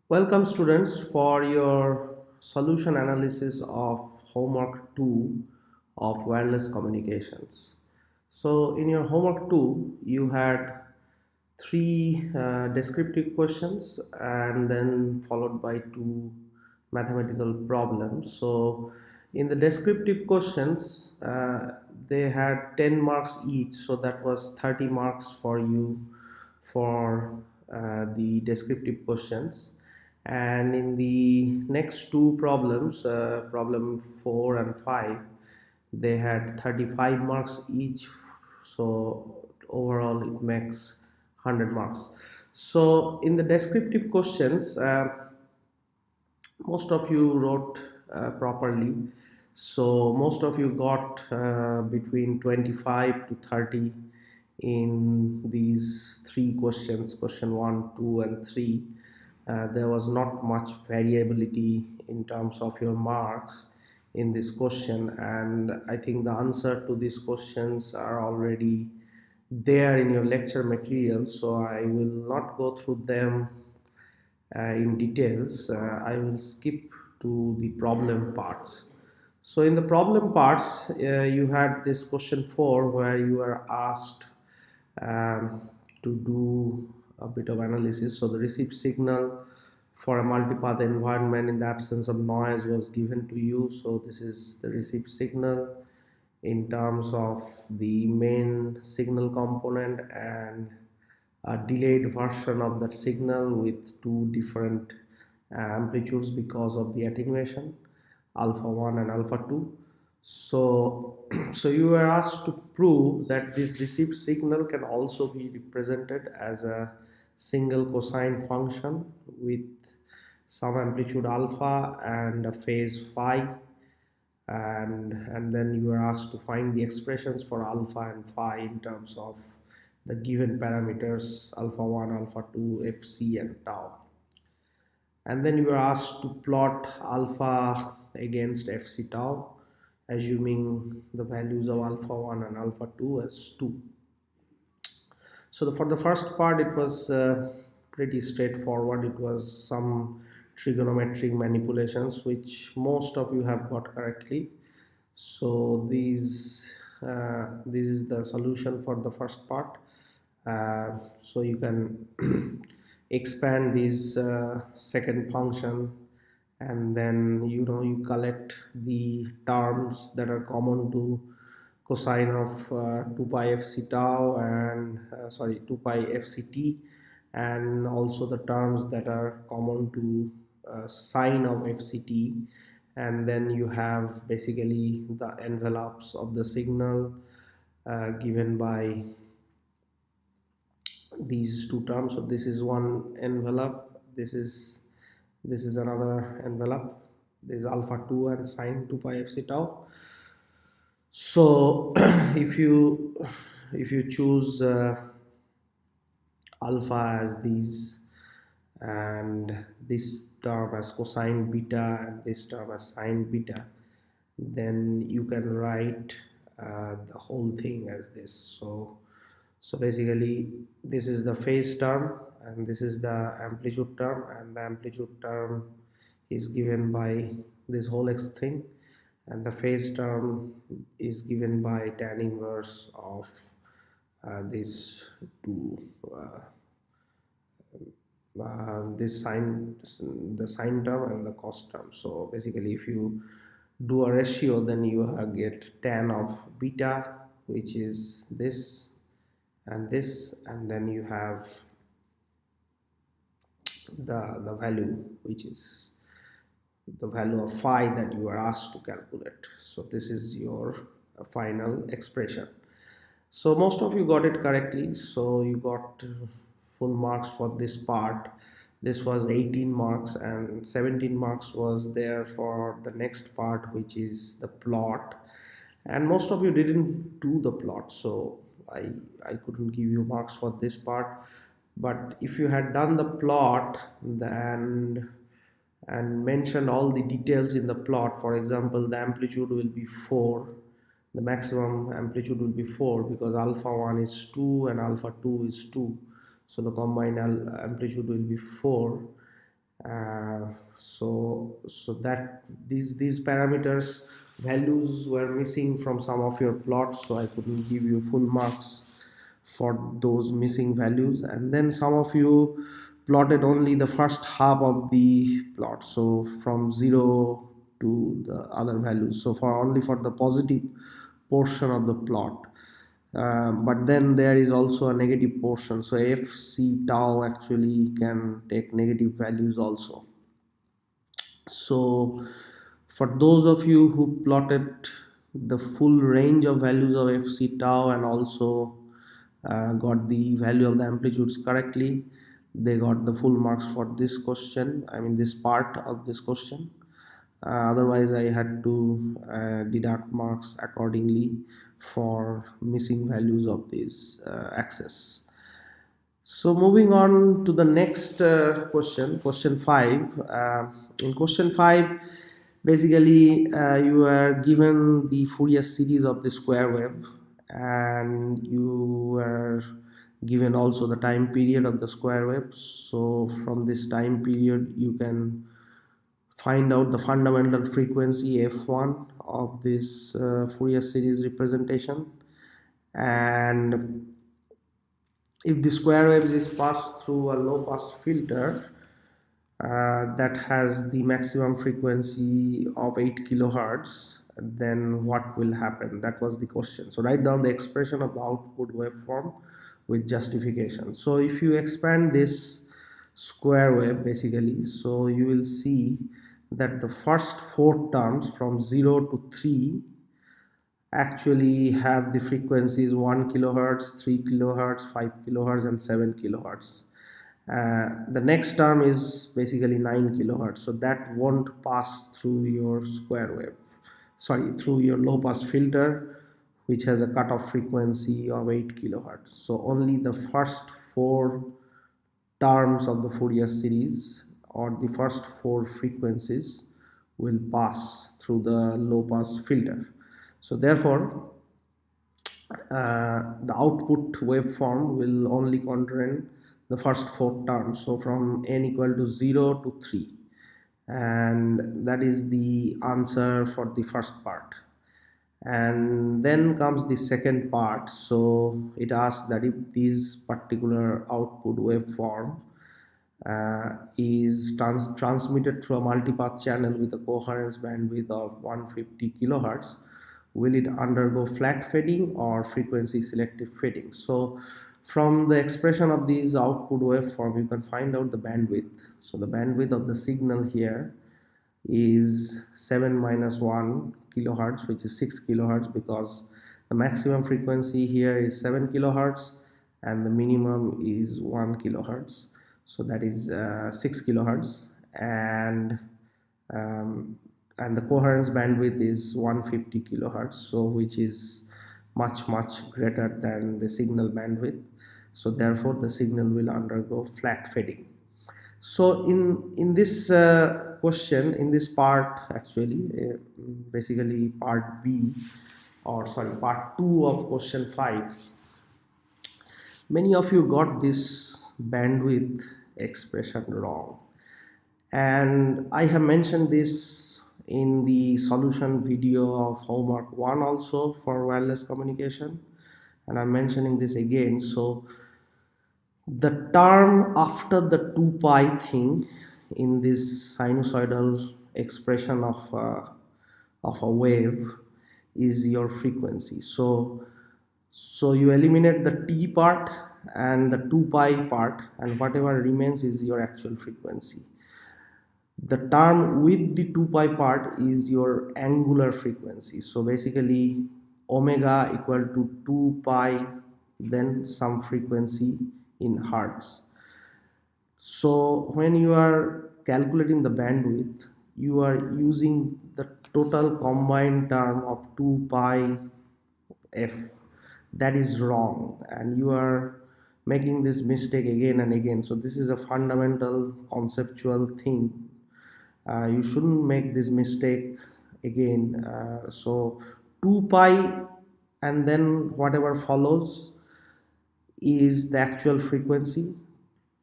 Welcome students for your solution analysis of homework 2 of wireless communications. So in your homework 2 you had three descriptive questions and then followed by two mathematical problems. So in the descriptive questions they had 10 marks each, so that was 30 marks for you for the descriptive questions. And in the next two problems, problem 4 and 5, they had 35 marks each, so overall it makes 100 marks. So in the descriptive questions, most of you wrote properly, so most of you got between 25 to 30 in these three questions, question 1, 2 and 3. There was not much variability in terms of your marks in this question, and I think the answer to these questions are already there in your lecture material, so I will not go through them in details. I will skip to the problem parts. So in the problem parts, you had this question 4 where you are asked to do a bit of analysis. So the received signal for a multipath environment in the absence of noise was given to you. So this is the received signal in terms of the main signal component and a delayed version of that signal with two different amplitudes because of the attenuation, alpha 1 and alpha 2. So so you were asked to prove that this received signal can also be represented as a single cosine function with some amplitude alpha and a phase phi, and then you are asked to find the expressions for alpha and phi in terms of the given parameters alpha 1, alpha 2, fc and tau. And then you are asked to plot alpha against fc tau, assuming the values of alpha 1 and alpha 2 as 2. So for the first part it was pretty straightforward. It was some trigonometric manipulations which most of you have got correctly. So this is the solution for the first part. So you can expand this second function, and then you collect the terms that are common to cosine of 2 pi fc tau and 2 pi fct, and also the terms that are common to sine of fct, and then you have basically the envelopes of the signal given by these two terms. So this is one envelope, this is another envelope. This is alpha 2 and sine 2 pi fc tau. So if you choose alpha as these, and this term as cosine beta and this term as sine beta, then you can write the whole thing as this. So basically this is the phase term and this is the amplitude term, and the amplitude term is given by this whole x thing, and the phase term is given by tan inverse of these two this sine, the sine term and the cos term. So basically if you do a ratio, then you get tan of beta, which is this and this, and then you have the value, which is the value of phi that you are asked to calculate. So this is your final expression. So most of you got it correctly, so you got full marks for this part. This was 18 marks, and 17 marks was there for the next part, which is the plot. And most of you didn't do the plot, so I couldn't give you marks for this part. But if you had done the plot then and mentioned all the details in the plot, for example, the amplitude will be 4, the maximum amplitude will be 4 because alpha 1 is 2 and alpha 2 is 2, so the combined amplitude will be 4. So that these parameters values were missing from some of your plots, so I couldn't give you full marks for those missing values. And then some of you plotted only the first half of the plot, so from 0 to the other values, so for only for the positive portion of the plot. But then there is also a negative portion, so fc tau actually can take negative values also. So for those of you who plotted the full range of values of fc tau and also got the value of the amplitudes correctly, they got the full marks for this question, I mean this part of this question. Otherwise I had to deduct marks accordingly for missing values of this axis. So moving on to the next question, question 5. In question 5, basically you are given the Fourier series of the square wave, and you are given also the time period of the square wave. So from this time period you can find out the fundamental frequency f1 of this Fourier series representation. And if the square wave is passed through a low pass filter that has the maximum frequency of 8 kilohertz, then what will happen? That was the question. So write down the expression of the output waveform with justification. So if you expand this square wave basically, so you will see that the first 4 terms from 0 to 3 actually have the frequencies 1 kilohertz, 3 kilohertz, 5 kilohertz and 7 kilohertz. The next term is basically 9 kilohertz, so that won't pass through your square wave, sorry, through your low pass filter, which has a cutoff frequency of 8 kilohertz. So only the first 4 terms of the Fourier series, or the first 4 frequencies, will pass through the low pass filter. So therefore the output waveform will only contain the first 4 terms, so from n equal to 0 to 3, and that is the answer for the first part. And then comes the second part. So it asks that if this particular output waveform is transmitted through a multipath channel with a coherence bandwidth of 150 kilohertz, will it undergo flat fading or frequency selective fading? So from the expression of these output waveform you can find out the bandwidth. So the bandwidth of the signal here is 7 minus 1 kilohertz, which is 6 kilohertz, because the maximum frequency here is 7 kilohertz and the minimum is 1 kilohertz, so that is 6 kilohertz, and the coherence bandwidth is 150 kilohertz, so which is much greater than the signal bandwidth, so therefore the signal will undergo flat fading. So in this question, in this part actually, basically part B, or sorry, part 2 of question 5, many of you got this bandwidth expression wrong, and I have mentioned this in the solution video of homework 1 also for wireless communication, and I'm mentioning this again. So the term after the 2 pi thing in this sinusoidal expression of a wave is your frequency. So you eliminate the t part and the 2 pi part, and whatever remains is your actual frequency. The term with the 2 pi part is your angular frequency. So basically omega equal to 2 pi then some frequency in hertz. So when you are calculating the bandwidth, you are using the total combined term of 2 pi f. That is wrong, and you are making this mistake again and again. So this is a fundamental conceptual thing. You shouldn't make this mistake again. So 2 pi and then whatever follows is the actual frequency,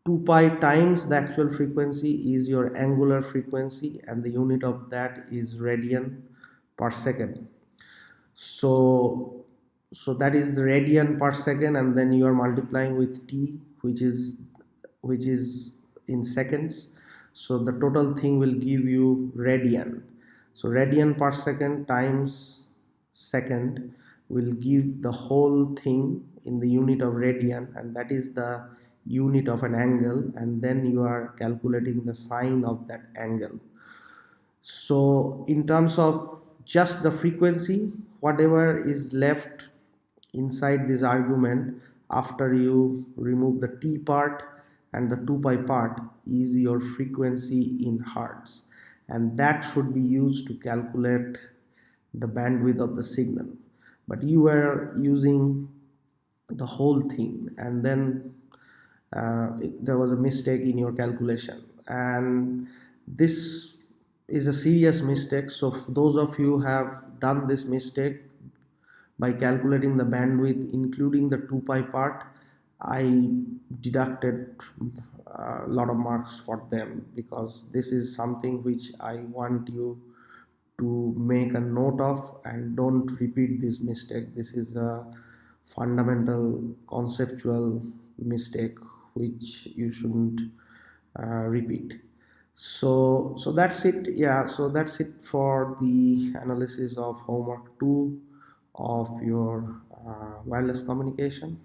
2 pi times the actual frequency is your angular frequency, and the unit of that is radian per second. So that is radian per second, and then you are multiplying with t, which is in seconds. So the total thing will give you radian. So radian per second times second will give the whole thing in the unit of radian, and that is the unit of an angle, and then you are calculating the sine of that angle. So in terms of just the frequency, whatever is left inside this argument after you remove the t part and the 2 pi part is your frequency in hertz, and that should be used to calculate the bandwidth of the signal. But you are using the whole thing, and then there was a mistake in your calculation, and this is a serious mistake. So those of you who have done this mistake by calculating the bandwidth including the 2 pi part, I deducted a lot of marks for them, because this is something which I want you to make a note of and don't repeat this mistake. This is a fundamental conceptual mistake which you shouldn't repeat. So that's it. Yeah, so that's it for the analysis of homework 2 of your wireless communication.